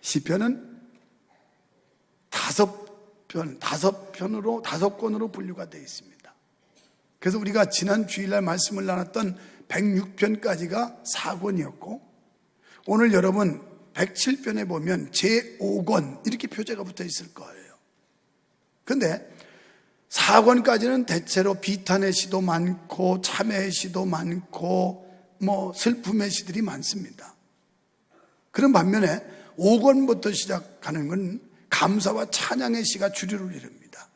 시편은 다섯 권으로 분류가 되어 있습니다. 그래서 우리가 지난 주일날 말씀을 나눴던 106편까지가 4권이었고, 오늘 여러분 107편에 보면 제5권 이렇게 표제가 붙어 있을 거예요. 그런데 4권까지는 대체로 비탄의 시도 많고 참회의 시도 많고 슬픔의 시들이 많습니다. 그런 반면에 5권부터 시작하는 건 감사와 찬양의 시가 주류를 이룹니다.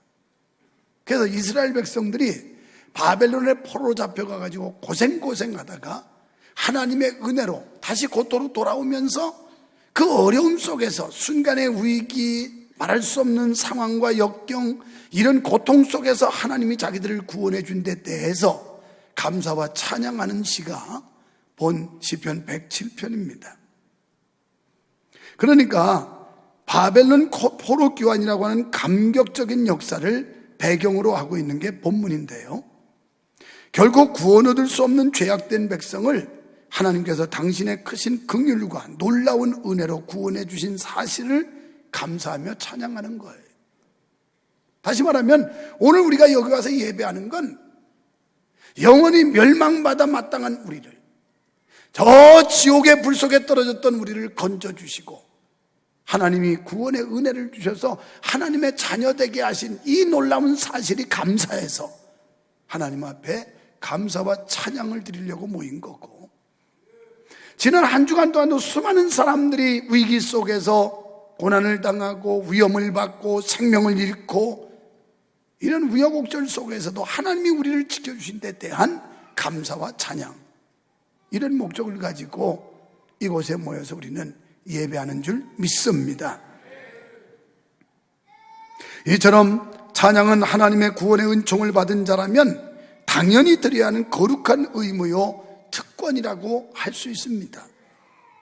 그래서 이스라엘 백성들이 바벨론의 포로로 잡혀가지고 고생하다가 하나님의 은혜로 다시 고토로 돌아오면서 그 어려움 속에서 순간의 위기, 말할 수 없는 상황과 역경, 이런 고통 속에서 하나님이 자기들을 구원해 준 데 대해서 감사와 찬양하는 시가 본 시편 107편입니다. 그러니까 바벨론 포로 귀환이라고 하는 감격적인 역사를 배경으로 하고 있는 게 본문인데요, 결국 구원 얻을 수 없는 죄악된 백성을 하나님께서 당신의 크신 긍휼과 놀라운 은혜로 구원해 주신 사실을 감사하며 찬양하는 거예요. 다시 말하면 오늘 우리가 여기 와서 예배하는 건 영원히 멸망받아 마땅한 우리를, 저 지옥의 불 속에 떨어졌던 우리를 건져주시고 하나님이 구원의 은혜를 주셔서 하나님의 자녀되게 하신 이 놀라운 사실이 감사해서 하나님 앞에 감사와 찬양을 드리려고 모인 거고, 지난 한 주간 동안도 수많은 사람들이 위기 속에서 고난을 당하고 위험을 받고 생명을 잃고 이런 우여곡절 속에서도 하나님이 우리를 지켜주신 데 대한 감사와 찬양, 이런 목적을 가지고 이곳에 모여서 우리는 예배하는 줄 믿습니다. 이처럼 찬양은 하나님의 구원의 은총을 받은 자라면 당연히 드려야 하는 거룩한 의무요 특권이라고 할 수 있습니다.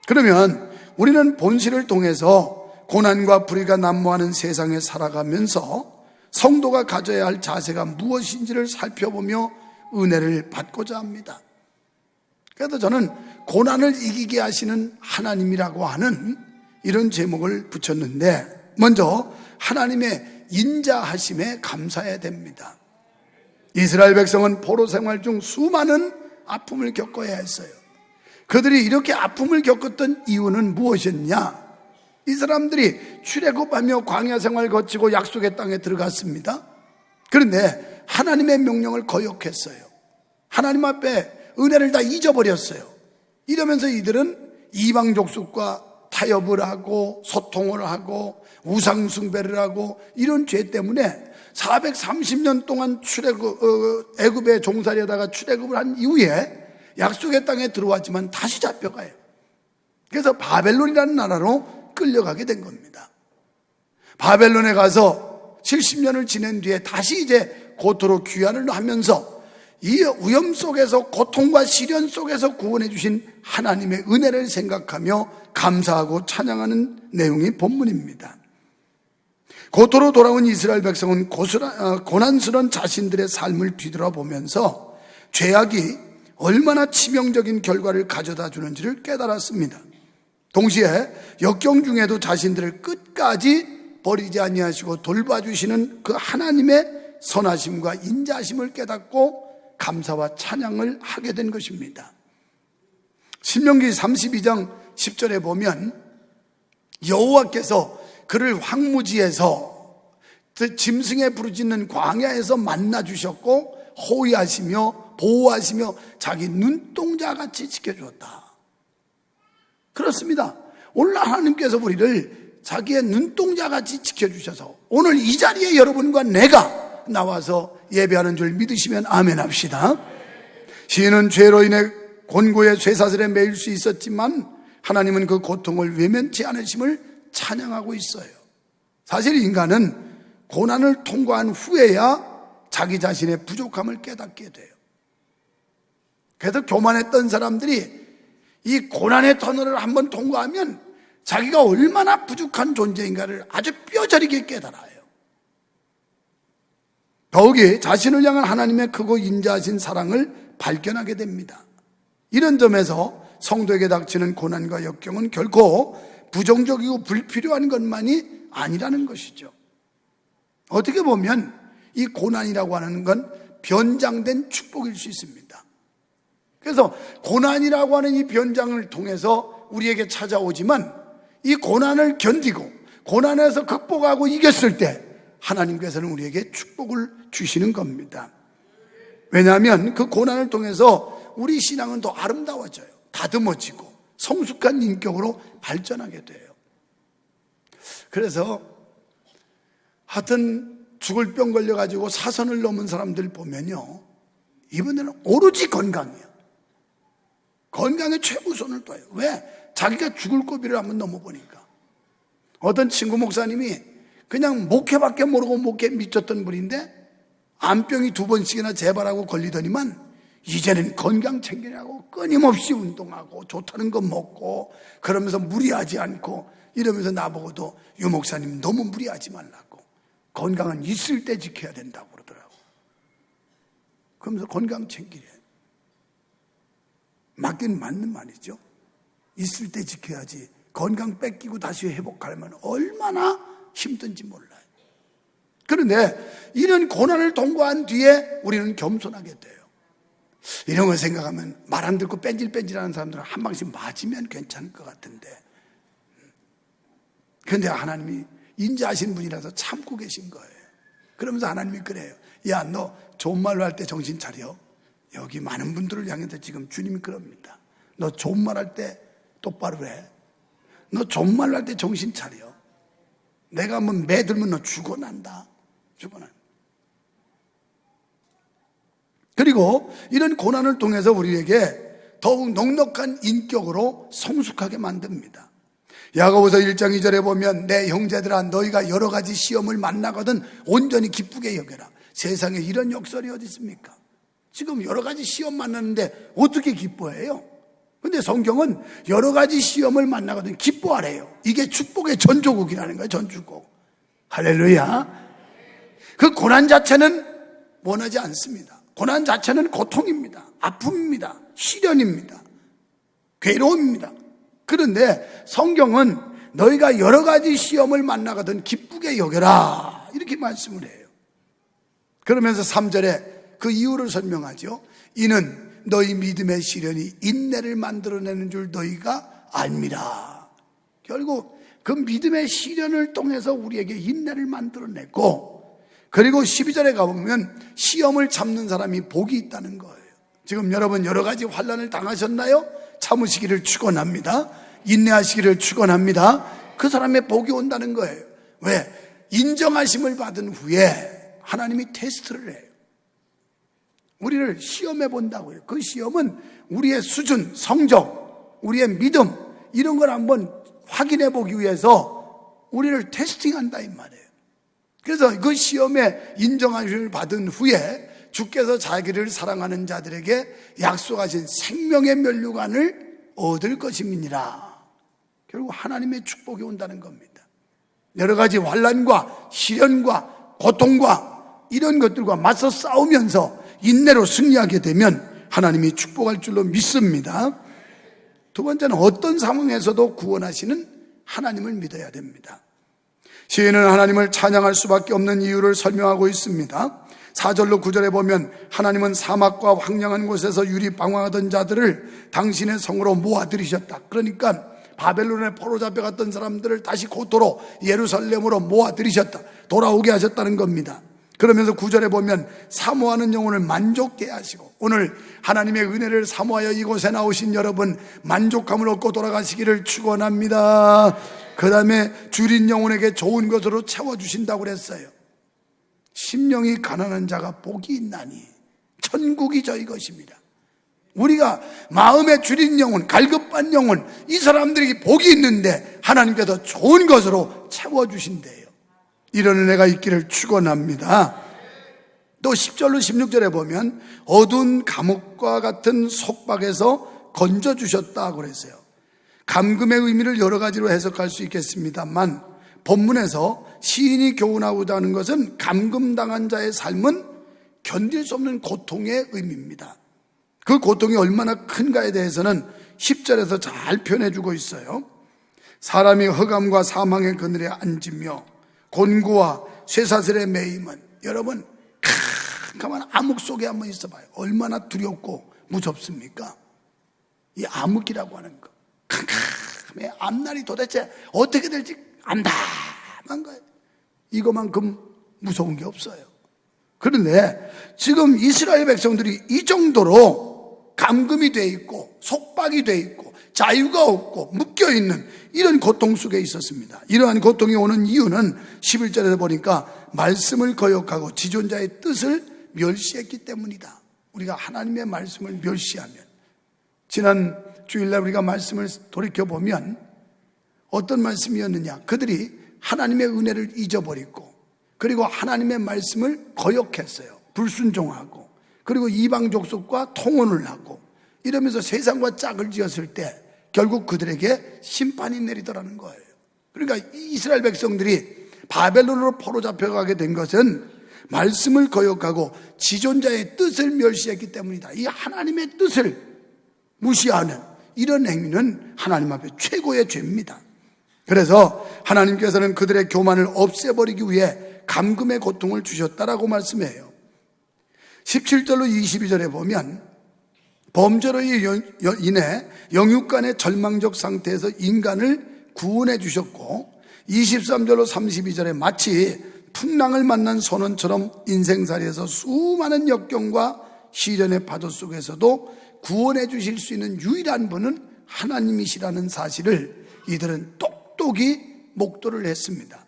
그러면 우리는 본시를 통해서 고난과 불의가 난무하는 세상에 살아가면서 성도가 가져야 할 자세가 무엇인지를 살펴보며 은혜를 받고자 합니다. 그래서 저는 고난을 이기게 하시는 하나님이라고 하는 이런 제목을 붙였는데, 먼저 하나님의 인자하심에 감사해야 됩니다. 이스라엘 백성은 포로 생활 중 수많은 아픔을 겪어야 했어요. 그들이 이렇게 아픔을 겪었던 이유는 무엇이었냐? 이 사람들이 출애굽하며 광야 생활 거치고 약속의 땅에 들어갔습니다. 그런데 하나님의 명령을 거역했어요. 하나님 앞에 은혜를 다 잊어버렸어요. 이러면서 이들은 이방 족속과 타협을 하고 소통을 하고 우상 숭배를 하고 이런 죄 때문에 430년 동안 애굽에 종살이하다가 출애굽을 한 이후에 약속의 땅에 들어왔지만 다시 잡혀가요. 그래서 바벨론이라는 나라로 끌려가게 된 겁니다. 바벨론에 가서 70년을 지낸 뒤에 다시 이제 고토로 귀환을 하면서 이 위험 속에서, 고통과 시련 속에서 구원해 주신 하나님의 은혜를 생각하며 감사하고 찬양하는 내용이 본문입니다. 고토로 돌아온 이스라엘 백성은 고난스러운 자신들의 삶을 뒤돌아보면서 죄악이 얼마나 치명적인 결과를 가져다 주는지를 깨달았습니다. 동시에 역경 중에도 자신들을 끝까지 버리지 아니하시고 돌봐주시는 그 하나님의 선하심과 인자하심을 깨닫고 감사와 찬양을 하게 된 것입니다. 신명기 32장 10절에 보면 여호와께서 그를 황무지에서 짐승에 부르짖는 광야에서 만나주셨고 호위하시며 보호하시며 자기 눈동자같이 지켜주었다. 그렇습니다. 오늘 하나님께서 우리를 자기의 눈동자같이 지켜주셔서 오늘 이 자리에 여러분과 내가 나와서 예배하는 줄 믿으시면 아멘 합시다. 시인은 죄로 인해 곤고의 쇠사슬에 매일 수 있었지만 하나님은 그 고통을 외면치 않으심을 찬양하고 있어요. 사실 인간은 고난을 통과한 후에야 자기 자신의 부족함을 깨닫게 돼요. 그래서 교만했던 사람들이 이 고난의 터널을 한번 통과하면 자기가 얼마나 부족한 존재인가를 아주 뼈저리게 깨달아요. 더욱이 자신을 향한 하나님의 크고 인자하신 사랑을 발견하게 됩니다. 이런 점에서 성도에게 닥치는 고난과 역경은 결코 부정적이고 불필요한 것만이 아니라는 것이죠. 어떻게 보면 이 고난이라고 하는 건 변장된 축복일 수 있습니다. 그래서 고난이라고 하는 이 변장을 통해서 우리에게 찾아오지만 이 고난을 견디고 고난에서 극복하고 이겼을 때 하나님께서는 우리에게 축복을 주시는 겁니다. 왜냐하면 그 고난을 통해서 우리 신앙은 더 아름다워져요. 다듬어지고 성숙한 인격으로 발전하게 돼요. 그래서 하여튼 죽을 병 걸려가지고 사선을 넘은 사람들 보면요, 이분들은 오로지 건강이에요. 건강에 최우선을 둬요. 왜? 자기가 죽을 고비를 한번 넘어보니까. 어떤 친구 목사님이 그냥 목회밖에 모르고 목회 미쳤던 분인데 암병이 2번씩이나 재발하고 걸리더니만 이제는 건강 챙기려고 끊임없이 운동하고 좋다는 거 먹고 그러면서 무리하지 않고 이러면서 나보고도 유 목사님 너무 무리하지 말라고, 건강은 있을 때 지켜야 된다고 그러더라고. 그러면서 건강 챙기래. 맞긴 맞는 말이죠. 있을 때 지켜야지 건강 뺏기고 다시 회복하려면 얼마나 힘든지 몰라요. 그런데 이런 고난을 통과한 뒤에 우리는 겸손하게 돼요. 이런 걸 생각하면 말 안 듣고 뺀질뺀질하는 사람들은 한 방씩 맞으면 괜찮을 것 같은데, 그런데 하나님이 인자하신 분이라서 참고 계신 거예요. 그러면서 하나님이 그래요. 야, 너 좋은 말로 할 때 정신 차려. 여기 많은 분들을 향해서 지금 주님이 그럽니다. 너 좋은 말 할 때 똑바로 해. 너 좋은 말로 할 때 정신 차려. 내가 한번 매들면 너 죽어난다. 죽어난다. 그리고 이런 고난을 통해서 우리에게 더욱 넉넉한 인격으로 성숙하게 만듭니다. 야고보서 1장 2절에 보면 내 형제들아 너희가 여러 가지 시험을 만나거든 온전히 기쁘게 여겨라. 세상에 이런 역설이 어디 있습니까? 지금 여러 가지 시험 만나는데 어떻게 기뻐해요? 근데 성경은 여러 가지 시험을 만나거든 기뻐하래요. 이게 축복의 전조국이라는 거예요. 전주국. 할렐루야. 그 고난 자체는 원하지 않습니다. 고난 자체는 고통입니다. 아픔입니다. 시련입니다. 괴로움입니다. 그런데 성경은 너희가 여러 가지 시험을 만나거든 기쁘게 여겨라 이렇게 말씀을 해요. 그러면서 3절에 그 이유를 설명하죠. 이는 너희 믿음의 시련이 인내를 만들어내는 줄 너희가 알미라. 결국 그 믿음의 시련을 통해서 우리에게 인내를 만들어내고, 그리고 12절에 가보면 시험을 참는 사람이 복이 있다는 거예요. 지금 여러분 여러 가지 환난을 당하셨나요? 참으시기를 축원합니다. 인내하시기를 축원합니다. 그 사람의 복이 온다는 거예요. 왜? 인정하심을 받은 후에 하나님이 테스트를 해요. 우리를 시험해 본다고요. 그 시험은 우리의 수준, 성적, 우리의 믿음 이런 걸 한번 확인해 보기 위해서 우리를 테스팅한다 이 말이에요. 그래서 그 시험에 인정하심을 받은 후에 주께서 자기를 사랑하는 자들에게 약속하신 생명의 면류관을 얻을 것임이니라. 결국 하나님의 축복이 온다는 겁니다. 여러 가지 환난과 시련과 고통과 이런 것들과 맞서 싸우면서 인내로 승리하게 되면 하나님이 축복할 줄로 믿습니다. 두 번째는 어떤 상황에서도 구원하시는 하나님을 믿어야 됩니다. 시인은 하나님을 찬양할 수밖에 없는 이유를 설명하고 있습니다. 4절로 9절에 보면 하나님은 사막과 황량한 곳에서 유리방황하던 자들을 당신의 성으로 모아들이셨다. 그러니까 바벨론에 포로 잡혀갔던 사람들을 다시 고토로 예루살렘으로 모아들이셨다. 돌아오게 하셨다는 겁니다. 그러면서 9절에 보면 사모하는 영혼을 만족케 하시고, 오늘 하나님의 은혜를 사모하여 이곳에 나오신 여러분 만족함을 얻고 돌아가시기를 축원합니다. 그 다음에 줄인 영혼에게 좋은 것으로 채워주신다고 그랬어요. 심령이 가난한 자가 복이 있나니 천국이 저희 것입니다. 우리가 마음에 줄인 영혼, 갈급한 영혼, 이 사람들에게 복이 있는데 하나님께서 좋은 것으로 채워주신대요. 이런 은혜가 있기를 축원합니다. 또 10절로 16절에 보면 어두운 감옥과 같은 속박에서 건져주셨다고 그랬어요. 감금의 의미를 여러 가지로 해석할 수 있겠습니다만 본문에서 시인이 교훈하고자 하는 것은 감금당한 자의 삶은 견딜 수 없는 고통의 의미입니다. 그 고통이 얼마나 큰가에 대해서는 10절에서 잘 표현해주고 있어요. 사람이 흑암과 사망의 그늘에 앉으며 곤고와 쇠사슬에 매임은, 여러분 가만 암흑 속에 한번 있어봐요. 얼마나 두렵고 무섭습니까? 이 암흑이라고 하는 거, 캄캄해. 앞날이 도대체 어떻게 될지 암담한 거예요. 이거만큼 무서운 게 없어요. 그런데 지금 이스라엘 백성들이 이 정도로 감금이 돼 있고 속박이 돼 있고 자유가 없고 묶여있는 이런 고통 속에 있었습니다. 이러한 고통이 오는 이유는 11절에서 보니까 말씀을 거역하고 지존자의 뜻을 멸시했기 때문이다. 우리가 하나님의 말씀을 멸시하면, 지난 주일날 우리가 말씀을 돌이켜보면 어떤 말씀이었느냐, 그들이 하나님의 은혜를 잊어버리고 그리고 하나님의 말씀을 거역했어요. 불순종하고 그리고 이방 족속과 통혼을 하고 이러면서 세상과 짝을 지었을 때 결국 그들에게 심판이 내리더라는 거예요. 그러니까 이스라엘 백성들이 바벨론으로 포로 잡혀가게 된 것은 말씀을 거역하고 지존자의 뜻을 멸시했기 때문이다. 이 하나님의 뜻을 무시하는 이런 행위는 하나님 앞에 최고의 죄입니다. 그래서 하나님께서는 그들의 교만을 없애버리기 위해 감금의 고통을 주셨다라고 말씀해요. 17절로 22절에 보면 범죄로 인해 영육간의 절망적 상태에서 인간을 구원해 주셨고, 23절로 32절에 마치 풍랑을 만난 선원처럼 인생살이에서 수많은 역경과 시련의 파도 속에서도 구원해 주실 수 있는 유일한 분은 하나님이시라는 사실을 이들은 똑똑히 목도를 했습니다.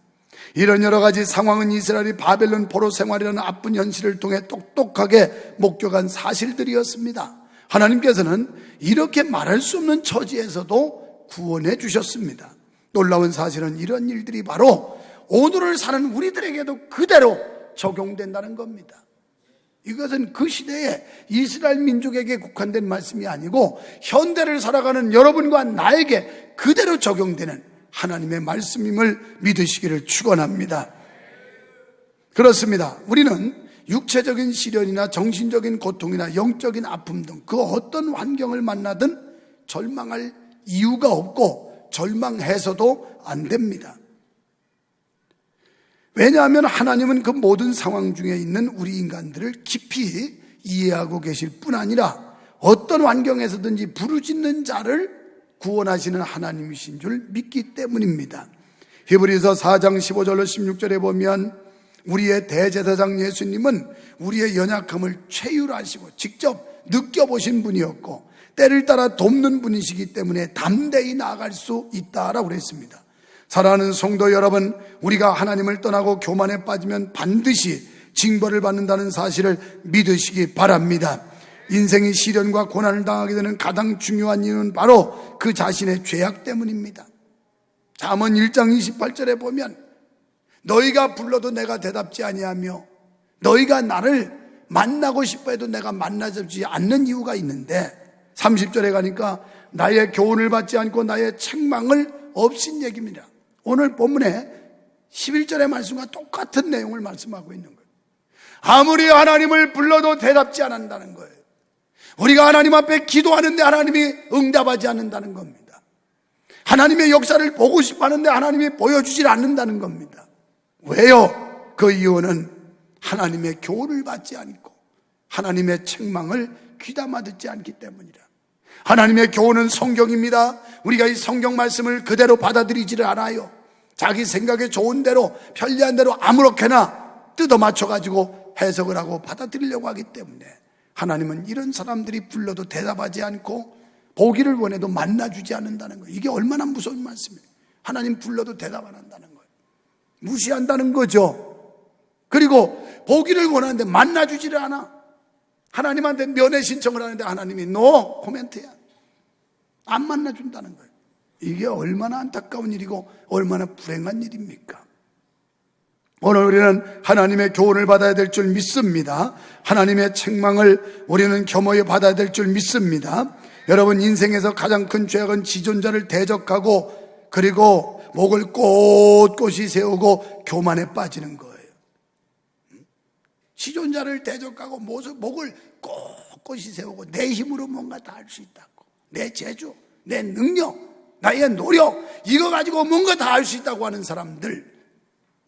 이런 여러 가지 상황은 이스라엘이 바벨론 포로 생활이라는 아픈 현실을 통해 똑똑하게 목격한 사실들이었습니다. 하나님께서는 이렇게 말할 수 없는 처지에서도 구원해 주셨습니다. 놀라운 사실은 이런 일들이 바로 오늘을 사는 우리들에게도 그대로 적용된다는 겁니다. 이것은 그 시대에 이스라엘 민족에게 국한된 말씀이 아니고 현대를 살아가는 여러분과 나에게 그대로 적용되는 하나님의 말씀임을 믿으시기를 축원합니다. 그렇습니다. 우리는 육체적인 시련이나 정신적인 고통이나 영적인 아픔 등 그 어떤 환경을 만나든 절망할 이유가 없고 절망해서도 안 됩니다. 왜냐하면 하나님은 그 모든 상황 중에 있는 우리 인간들을 깊이 이해하고 계실 뿐 아니라 어떤 환경에서든지 부르짖는 자를 구원하시는 하나님이신 줄 믿기 때문입니다. 히브리서 4장 15절로 16절에 보면 우리의 대제사장 예수님은 우리의 연약함을 체휼하시고 직접 느껴보신 분이었고 때를 따라 돕는 분이시기 때문에 담대히 나아갈 수 있다라고 그랬습니다. 사랑하는 성도 여러분, 우리가 하나님을 떠나고 교만에 빠지면 반드시 징벌을 받는다는 사실을 믿으시기 바랍니다. 인생이 시련과 고난을 당하게 되는 가장 중요한 이유는 바로 그 자신의 죄악 때문입니다. 잠언 1장 28절에 보면 너희가 불러도 내가 대답지 아니하며 너희가 나를 만나고 싶어 해도 내가 만나지 않는 이유가 있는데, 30절에 가니까 나의 교훈을 받지 않고 나의 책망을 없인 얘기입니다. 오늘 본문에 11절의 말씀과 똑같은 내용을 말씀하고 있는 거예요. 아무리 하나님을 불러도 대답지 않는다는 거예요. 우리가 하나님 앞에 기도하는데 하나님이 응답하지 않는다는 겁니다. 하나님의 역사를 보고 싶어 하는데 하나님이 보여주질 않는다는 겁니다. 왜요? 그 이유는 하나님의 교훈을 받지 않고 하나님의 책망을 귀담아 듣지 않기 때문이라. 하나님의 교훈은 성경입니다. 우리가 이 성경 말씀을 그대로 받아들이지를 않아요. 자기 생각에 좋은 대로 편리한 대로 아무렇게나 뜯어 맞춰가지고 해석을 하고 받아들이려고 하기 때문에 하나님은 이런 사람들이 불러도 대답하지 않고 보기를 원해도 만나주지 않는다는 거예요. 이게 얼마나 무서운 말씀이에요. 하나님 불러도 대답 안 한다는 거예요. 무시한다는 거죠. 그리고 보기를 원하는데 만나주지를 않아. 하나님한테 면회 신청을 하는데 하나님이 노 코멘트야. 안 만나준다는 거예요. 이게 얼마나 안타까운 일이고 얼마나 불행한 일입니까? 오늘 우리는 하나님의 교훈을 받아야 될 줄 믿습니다. 하나님의 책망을 우리는 겸허히 받아야 될 줄 믿습니다. 여러분, 인생에서 가장 큰 죄악은 지존자를 대적하고 그리고 목을 꼿꼿이 세우고 교만에 빠지는 거예요. 지존자를 대적하고 목을 꼿꼿이 세우고 내 힘으로 뭔가 다 할 수 있다고, 내 재주, 내 능력, 나의 노력, 이거 가지고 뭔가 다 할 수 있다고 하는 사람들,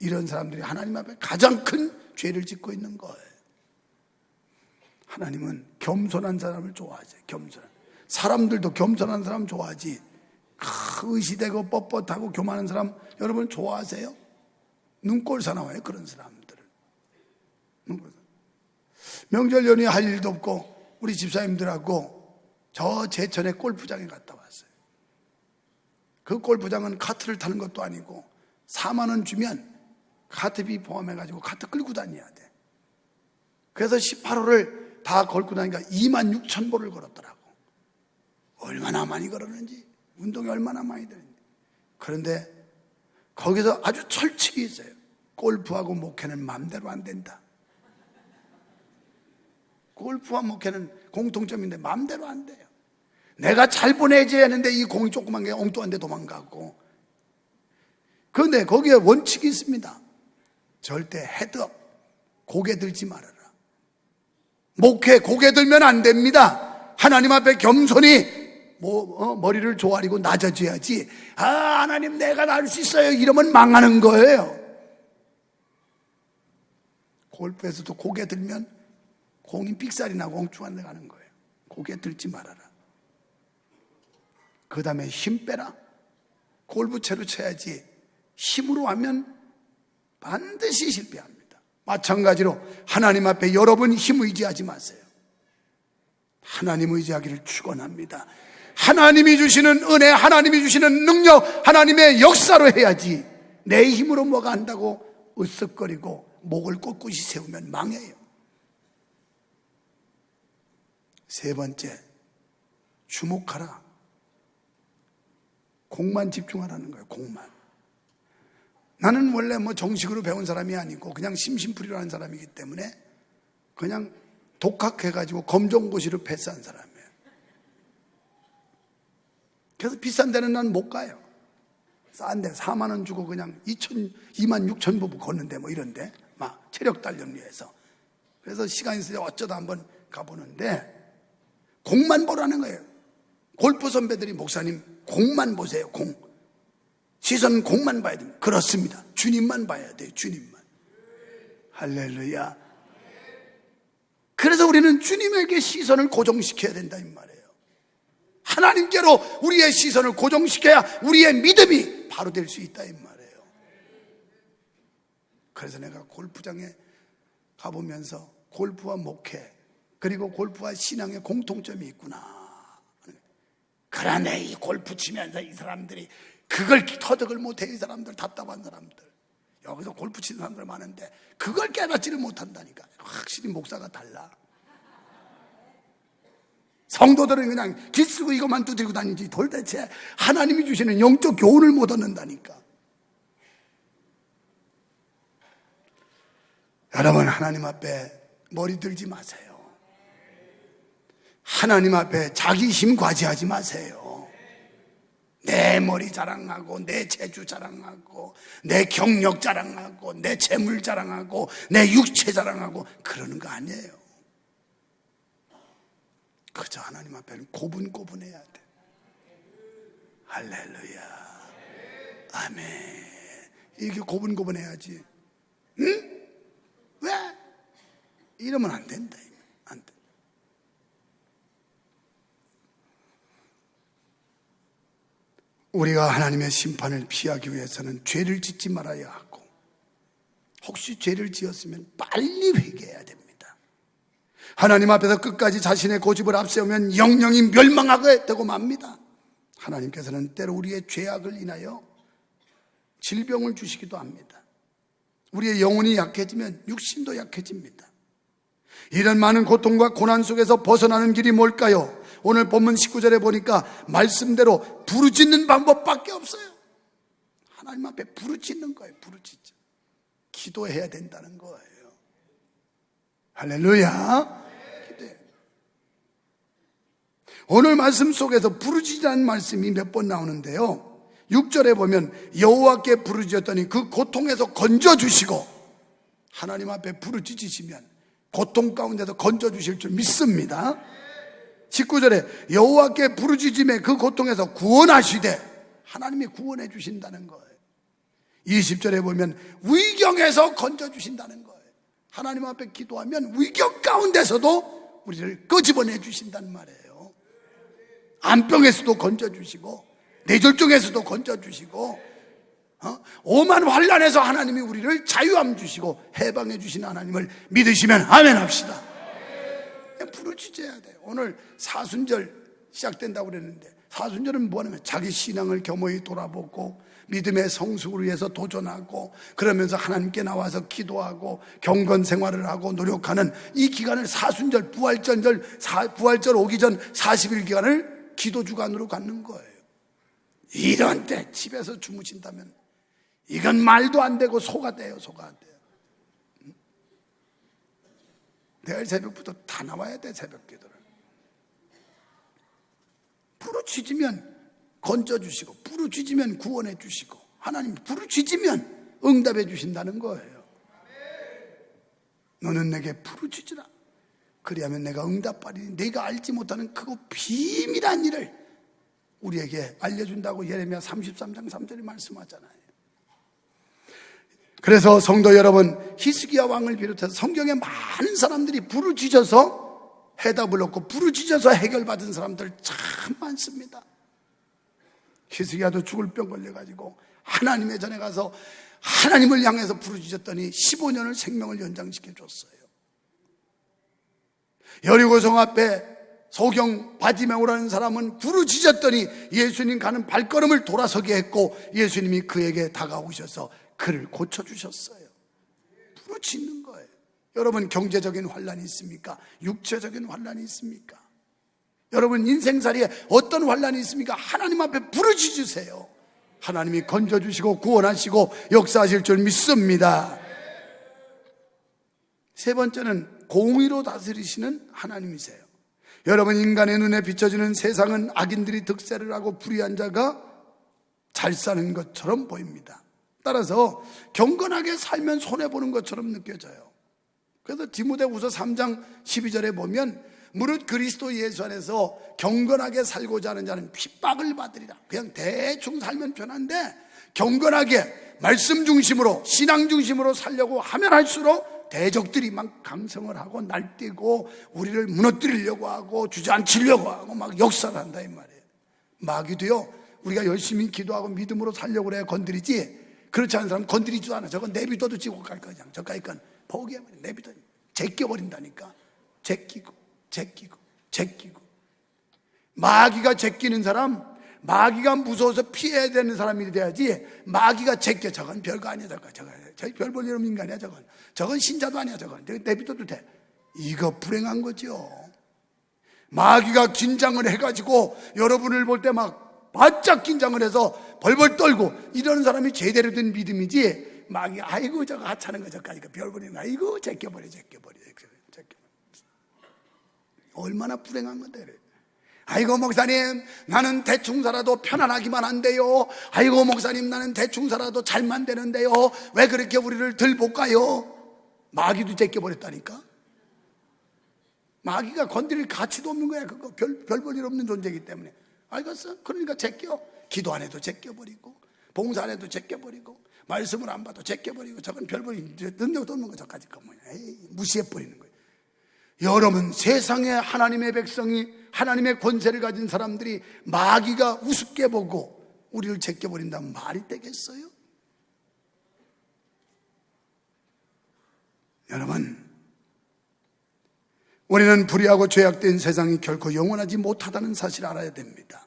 이런 사람들이 하나님 앞에 가장 큰 죄를 짓고 있는 거예요. 하나님은 겸손한 사람을 좋아하세요. 겸손한 사람들도 겸손한 사람 좋아하지, 의시되고 뻣뻣하고 교만한 사람 여러분 좋아하세요? 눈꼴 사나워요, 그런 사람들은. 명절 연휴에 할 일도 없고 우리 집사님들하고 저 제천에 골프장에 갔다 왔어요. 그 골프장은 카트를 타는 것도 아니고 4만 원 주면 카트비 포함해가지고 카트 끌고 다녀야 돼. 그래서 18호를 다 걸고 다니니까 2만 6천 보를 걸었더라고. 얼마나 많이 걸었는지, 운동이 얼마나 많이 되는지. 그런데 거기서 아주 철칙이 있어요. 골프하고 목회는 마음대로 안 된다. 골프와 목회는 공통점인데 마음대로 안 돼요. 내가 잘 보내줘야 하는데 이 공이 조그만 게 엉뚱한 데 도망가고. 그런데 거기에 원칙이 있습니다. 절대 헤드업, 고개 들지 말아라. 목회 고개 들면 안 됩니다. 하나님 앞에 겸손히 머리를 조아리고 낮아져야지. 하나님 내가 날 수 있어요 이러면 망하는 거예요. 골프에서도 고개 들면 공이 삑살이 나고 엉뚱한 데 가는 거예요. 고개 들지 말아라. 그 다음에 힘 빼라. 골프채로 쳐야지 힘으로 하면 반드시 실패합니다. 마찬가지로 하나님 앞에 여러분 힘 의지하지 마세요. 하나님 의지하기를 축원합니다. 하나님이 주시는 은혜, 하나님이 주시는 능력, 하나님의 역사로 해야지 내 힘으로 뭐가 한다고 으쓱거리고 목을 꼿꼿이 세우면 망해요. 세 번째, 주목하라. 공만 집중하라는 거예요. 공만. 나는 원래 정식으로 배운 사람이 아니고 그냥 심심풀이로 하는 사람이기 때문에 그냥 독학해가지고 검정고시로 패스한 사람이에요. 그래서 비싼 데는 난 못 가요. 싼 데 4만 원 주고 그냥 2만 6천 부 걷는데 이런데 막 체력 단련 위해서. 그래서 시간이 있을 때 어쩌다 한번 가보는데 공만 보라는 거예요. 골프 선배들이 목사님 공만 보세요. 공. 시선 공만 봐야 됩니다. 그렇습니다. 주님만 봐야 돼요. 주님만. 할렐루야. 그래서 우리는 주님에게 시선을 고정시켜야 된다 이 말이에요. 하나님께로 우리의 시선을 고정시켜야 우리의 믿음이 바로 될 수 있다 이 말이에요. 그래서 내가 골프장에 가보면서 골프와 목회 그리고 골프와 신앙의 공통점이 있구나. 그러네, 이 골프 치면서 이 사람들이 그걸 터득을 못해. 이 사람들 답답한 사람들, 여기서 골프 치는 사람들 많은데 그걸 깨닫지를 못한다니까. 확실히 목사가 달라. 성도들은 그냥 기 쓰고 이것만 두드리고 다니지 도대체 하나님이 주시는 영적 교훈을 못 얻는다니까. 여러분, 하나님 앞에 머리 들지 마세요. 하나님 앞에 자기 힘 과시하지 마세요. 내 머리 자랑하고 내 재주 자랑하고 내 경력 자랑하고 내 재물 자랑하고 내 육체 자랑하고 그러는 거 아니에요. 그저 하나님 앞에는 고분고분해야 돼. 할렐루야. 아멘. 이렇게 고분고분해야지. 응? 왜? 이러면 안 된다. 안 돼. 우리가 하나님의 심판을 피하기 위해서는 죄를 짓지 말아야 하고, 혹시 죄를 지었으면 빨리 회개해야 됩니다. 하나님 앞에서 끝까지 자신의 고집을 앞세우면 영영이 멸망하게 되고 맙니다. 하나님께서는 때로 우리의 죄악을 인하여 질병을 주시기도 합니다. 우리의 영혼이 약해지면 육신도 약해집니다. 이런 많은 고통과 고난 속에서 벗어나는 길이 뭘까요? 오늘 본문 19절에 보니까 말씀대로 부르짖는 방법밖에 없어요. 하나님 앞에 부르짖는 거예요. 부르짖죠. 기도해야 된다는 거예요. 할렐루야. 기도해. 오늘 말씀 속에서 부르짖으라는 말씀이 몇 번 나오는데요, 6절에 보면 여호와께 부르짖었더니 그 고통에서 건져주시고, 하나님 앞에 부르짖으시면 고통 가운데서 건져주실 줄 믿습니다. 19절에 여호와께 부르짖음에 그 고통에서 구원하시되, 하나님이 구원해 주신다는 거예요. 20절에 보면 위경에서 건져주신다는 거예요. 하나님 앞에 기도하면 위경 가운데서도 우리를 끄집어내 주신단 말이에요. 암병에서도 건져주시고 뇌졸중에서도 건져주시고 오만 환난에서 하나님이 우리를 자유함 주시고 해방해 주신 하나님을 믿으시면 아멘 합시다. 부르짖어야 돼요. 오늘 사순절 시작된다고 그랬는데 사순절은 뭐냐면 자기 신앙을 겸허히 돌아보고 믿음의 성숙을 위해서 도전하고 그러면서 하나님께 나와서 기도하고 경건 생활을 하고 노력하는 이 기간을 사순절, 부활절 오기 전 40일 기간을 기도 주간으로 갖는 거예요. 이런 때 집에서 주무신다면 이건 말도 안 되고 소가 돼요. 소가 안 돼요. 내일 새벽부터 다 나와야 돼. 새벽 기도를 부르짖으면 건져주시고 부르짖으면 구원해 주시고 하나님 부르짖으면 응답해 주신다는 거예요. 너는 내게 부르짖으라 그리하면 내가 응답하리니 네가 알지 못하는 크고 비밀한 일을 우리에게 알려준다고 예레미야 33장 3절에 말씀하잖아요. 그래서 성도 여러분, 히스기야 왕을 비롯해서 성경에 많은 사람들이 부르짖어서 해답을 얻고 부르짖어서 해결받은 사람들 참 많습니다. 히스기야도 죽을 병 걸려가지고 하나님의 전에 가서 하나님을 향해서 부르짖었더니 15년을 생명을 연장시켜 줬어요. 여리고성 앞에 소경 바디메오라는 사람은 부르짖었더니 예수님 가는 발걸음을 돌아서게 했고 예수님이 그에게 다가오셔서 그를 고쳐주셨어요. 부르짖는 거예요. 여러분 경제적인 환란이 있습니까? 육체적인 환란이 있습니까? 여러분 인생살이에 어떤 환란이 있습니까? 하나님 앞에 부르짖으세요. 하나님이 건져주시고 구원하시고 역사하실 줄 믿습니다. 세 번째는 공의로 다스리시는 하나님이세요. 여러분 인간의 눈에 비춰지는 세상은 악인들이 득세를 하고 불의한 자가 잘 사는 것처럼 보입니다. 따라서 경건하게 살면 손해보는 것처럼 느껴져요. 그래서 디모데후서 3장 12절에 보면 무릇 그리스도 예수 안에서 경건하게 살고자 하는 자는 핍박을 받으리라. 그냥 대충 살면 편한데 경건하게 말씀 중심으로 신앙 중심으로 살려고 하면 할수록 대적들이 막 강성을 하고 날뛰고 우리를 무너뜨리려고 하고 주저앉히려고 하고 막 역사를 한다 이 말이에요. 마귀도요 우리가 열심히 기도하고 믿음으로 살려고 그래야 건드리지 그렇지 않은 사람 건드리지도 않아. 저건 내비둬도 지고 갈 거야. 저까지 건 포기해버려. 내비둬 제껴버린다니까. 제끼고 마귀가 제끼는 사람, 마귀가 무서워서 피해야 되는 사람이 돼야지 마귀가 제껴. 저건 별거 아니야. 저건 별 볼 일 없는 인간이야. 저건 신자도 아니야. 저건 내비둬도 돼. 이거 불행한 거죠. 마귀가 긴장을 해가지고 여러분을 볼 때 막 바짝 긴장을 해서 벌벌 떨고 이러는 사람이 제대로 된 믿음이지 마귀 아이고 저거 하찮은 거 저까지 별 보리는 아이고 제껴버려 얼마나 불행한 건데. 아이고 목사님 나는 대충 살아도 편안하기만 한데요. 아이고 목사님 나는 대충 살아도 잘만 되는데요. 왜 그렇게 우리를 들볶아요? 마귀도 제껴버렸다니까. 마귀가 건드릴 가치도 없는 거야. 그거 별 볼 일 없는 존재이기 때문에. 알겠어? 그러니까 제껴. 기도 안 해도 제껴버리고 봉사 안 해도 제껴버리고 말씀을 안 봐도 제껴버리고 저건 별 볼 능력도 없는 거 저까지 거 뭐야. 무시해버리는 거예요. 여러분 세상에 하나님의 백성이 하나님의 권세를 가진 사람들이 마귀가 우습게 보고 우리를 제껴버린다면 말이 되겠어요? 여러분 우리는 불의하고 죄악된 세상이 결코 영원하지 못하다는 사실을 알아야 됩니다.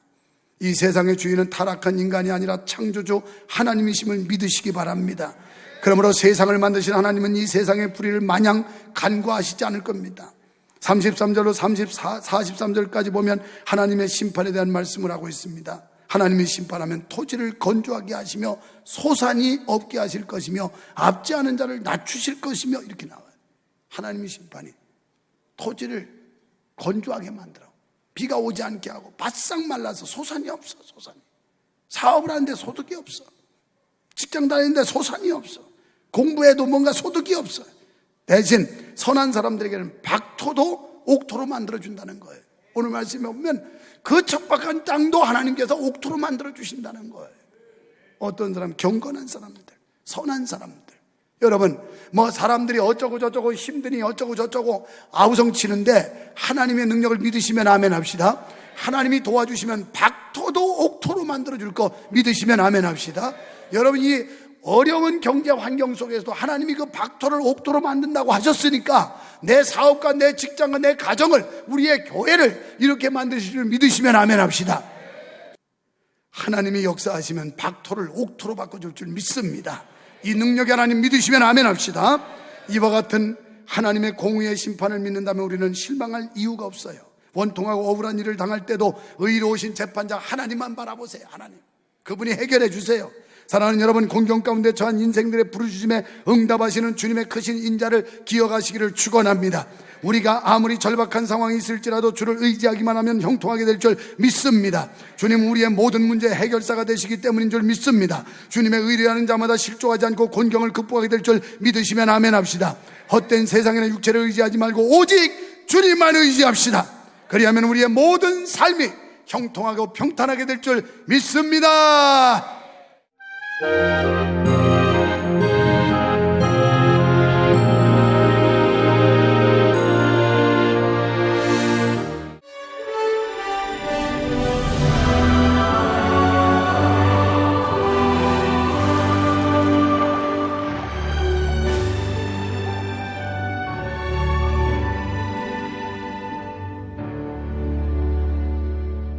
이 세상의 주인은 타락한 인간이 아니라 창조주 하나님이심을 믿으시기 바랍니다. 그러므로 세상을 만드신 하나님은 이 세상의 불의를 마냥 간과하시지 않을 겁니다. 33절로 43절까지 보면 하나님의 심판에 대한 말씀을 하고 있습니다. 하나님이 심판하면 토지를 건조하게 하시며 소산이 없게 하실 것이며 앞지 않은 자를 낮추실 것이며 이렇게 나와요. 하나님의 심판이 토지를 건조하게 만들어 비가 오지 않게 하고 바싹 말라서 소산이 없어. 소산이 사업을 하는데 소득이 없어. 직장 다니는데 소산이 없어. 공부해도 뭔가 소득이 없어. 대신 선한 사람들에게는 박토도 옥토로 만들어준다는 거예요. 오늘 말씀에 보면 그 척박한 땅도 하나님께서 옥토로 만들어 주신다는 거예요. 어떤 사람? 경건한 사람들, 선한 사람들. 여러분, 뭐 사람들이 어쩌고 저쩌고 힘드니 어쩌고 저쩌고 아우성 치는데 하나님의 능력을 믿으시면 아멘 합시다. 하나님이 도와주시면 박토도 옥토로 만들어 줄 거 믿으시면 아멘 합시다. 여러분, 이 어려운 경제 환경 속에서도 하나님이 그 박토를 옥토로 만든다고 하셨으니까 내 사업과 내 직장과 내 가정을, 우리의 교회를 이렇게 만드실 줄 믿으시면 아멘 합시다. 하나님이 역사하시면 박토를 옥토로 바꿔줄 줄 믿습니다. 이 능력의 하나님 믿으시면 아멘 합시다. 이와 같은 하나님의 공의의 심판을 믿는다면 우리는 실망할 이유가 없어요. 원통하고 억울한 일을 당할 때도 의로우신 재판장 하나님만 바라보세요. 하나님, 그분이 해결해 주세요. 사랑하는 여러분, 공경 가운데 처한 인생들의 부르짖음에 응답하시는 주님의 크신 인자를 기억하시기를 축원합니다. 우리가 아무리 절박한 상황이 있을지라도 주를 의지하기만 하면 형통하게 될 줄 믿습니다. 주님, 우리의 모든 문제 해결사가 되시기 때문인 줄 믿습니다. 주님의 의뢰하는 자마다 실족하지 않고 곤경을 극복하게 될 줄 믿으시면 아멘 합시다. 헛된 세상이나 육체를 의지하지 말고 오직 주님만 의지합시다. 그리하면 우리의 모든 삶이 형통하고 평탄하게 될 줄 믿습니다.